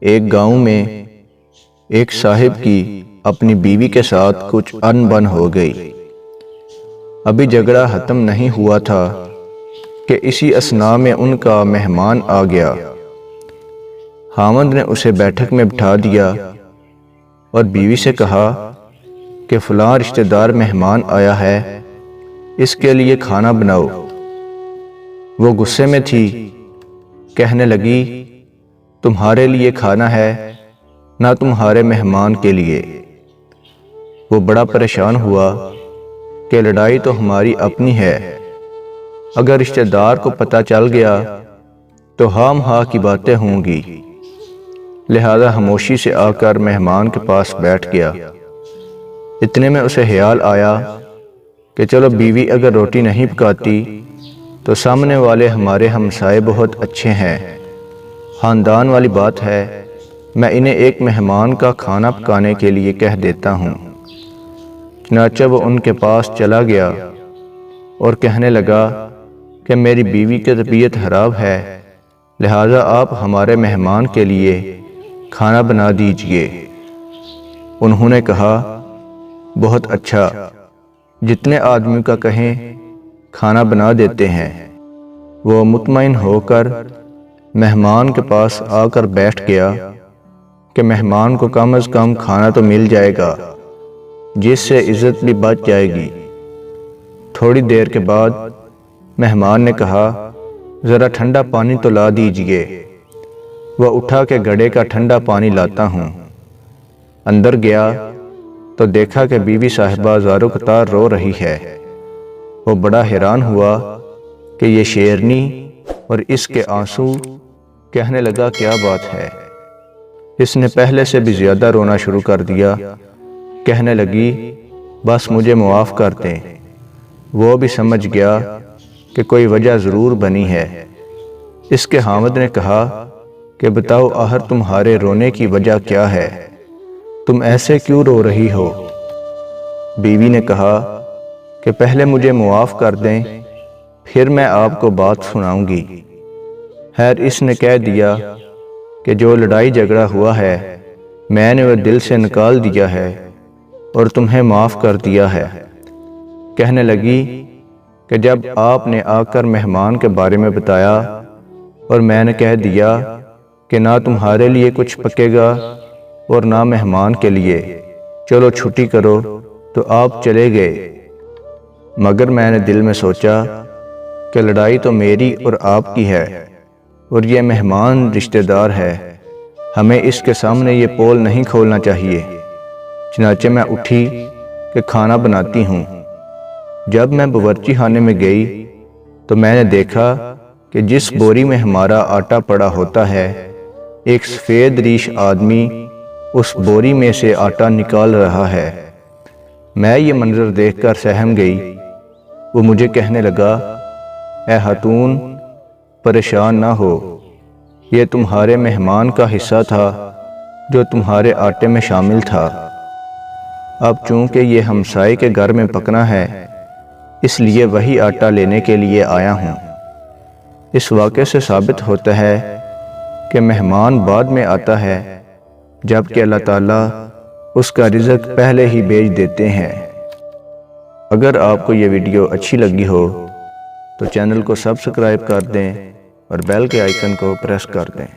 ایک گاؤں میں ایک صاحب کی اپنی بیوی کے ساتھ کچھ ان بن ہو گئی۔ ابھی جھگڑا ختم نہیں ہوا تھا کہ اسی اثناء میں ان کا مہمان آ گیا۔ خاوند نے اسے بیٹھک میں بٹھا دیا اور بیوی سے کہا کہ فلاں رشتہ دار مہمان آیا ہے، اس کے لیے کھانا بناؤ۔ وہ غصے میں تھی، کہنے لگی تمہارے لیے کھانا ہے نہ تمہارے مہمان کے لیے۔ وہ بڑا پریشان ہوا کہ لڑائی تو ہماری اپنی ہے، اگر رشتہ دار کو پتہ چل گیا تو ہام ہاں کی باتیں ہوں گی، لہذا خاموشی سے آ کر مہمان کے پاس بیٹھ گیا۔ اتنے میں اسے خیال آیا کہ چلو بیوی اگر روٹی نہیں پکاتی تو سامنے والے ہمارے ہمسائے بہت اچھے ہیں، خاندان والی بات ہے، میں انہیں ایک مہمان کا کھانا پکانے کے لیے کہہ دیتا ہوں۔ چنانچہ وہ ان کے پاس چلا گیا اور کہنے لگا کہ میری بیوی کی طبیعت خراب ہے، لہذا آپ ہمارے مہمان کے لیے کھانا بنا دیجئے۔ انہوں نے کہا بہت اچھا، جتنے آدمیوں کا کہیں کھانا بنا دیتے ہیں۔ وہ مطمئن ہو کر مہمان کے پاس آ کر بیٹھ گیا کہ مہمان کو کم از کم کھانا تو مل جائے گا، جس سے عزت بھی بچ جائے گی۔ تھوڑی دیر کے بعد مہمان نے کہا ذرا ٹھنڈا پانی تو لا دیجئے۔ وہ اٹھا کہ گھڑے کا ٹھنڈا پانی لاتا ہوں۔ اندر گیا تو دیکھا کہ بیوی صاحبہ زارو قطار رو رہی ہے۔ وہ بڑا حیران ہوا کہ یہ شیرنی اور اس کے آنسو، کہنے لگا کیا بات ہے؟ اس نے پہلے سے بھی زیادہ رونا شروع کر دیا۔ کہنے لگی بس مجھے معاف کر دیں۔ وہ بھی سمجھ گیا کہ کوئی وجہ ضرور بنی ہے۔ اس کے خاوند نے کہا کہ بتاؤ آخر تمہارے رونے کی وجہ کیا ہے؟ تم ایسے کیوں رو رہی ہو؟ بیوی نے کہا کہ پہلے مجھے معاف کر دیں، پھر میں آپ کو بات سناؤں گی۔ خیر اس نے کہہ دیا کہ جو لڑائی جھگڑا ہوا ہے میں نے وہ دل سے نکال دیا ہے اور تمہیں معاف کر دیا ہے۔ کہنے لگی کہ جب آپ نے آ کر مہمان کے بارے میں بتایا اور میں نے کہہ دیا کہ نہ تمہارے لیے کچھ پکے گا اور نہ مہمان کے لیے، چلو چھٹی کرو، تو آپ چلے گئے۔ مگر میں نے دل میں سوچا کہ لڑائی تو میری اور آپ کی ہے اور یہ مہمان رشتہ دار ہے، ہمیں اس کے سامنے یہ پول نہیں کھولنا چاہیے۔ چنانچہ میں اٹھی کہ کھانا بناتی ہوں۔ جب میں باورچی خانے میں گئی تو میں نے دیکھا کہ جس بوری میں ہمارا آٹا پڑا ہوتا ہے، ایک سفید ریش آدمی اس بوری میں سے آٹا نکال رہا ہے۔ میں یہ منظر دیکھ کر سہم گئی۔ وہ مجھے کہنے لگا اے خاتون پریشان نہ ہو، یہ تمہارے مہمان کا حصہ تھا جو تمہارے آٹے میں شامل تھا۔ اب چونکہ یہ ہمسائے کے گھر میں پکنا ہے، اس لیے وہی آٹا لینے کے لیے آیا ہوں۔ اس واقعے سے ثابت ہوتا ہے کہ مہمان بعد میں آتا ہے، جبکہ اللہ تعالیٰ اس کا رزق پہلے ہی بھیج دیتے ہیں۔ اگر آپ کو یہ ویڈیو اچھی لگی ہو تو چینل کو سبسکرائب کر دیں اور بیل کے آئیکن کو پریس کر دیں۔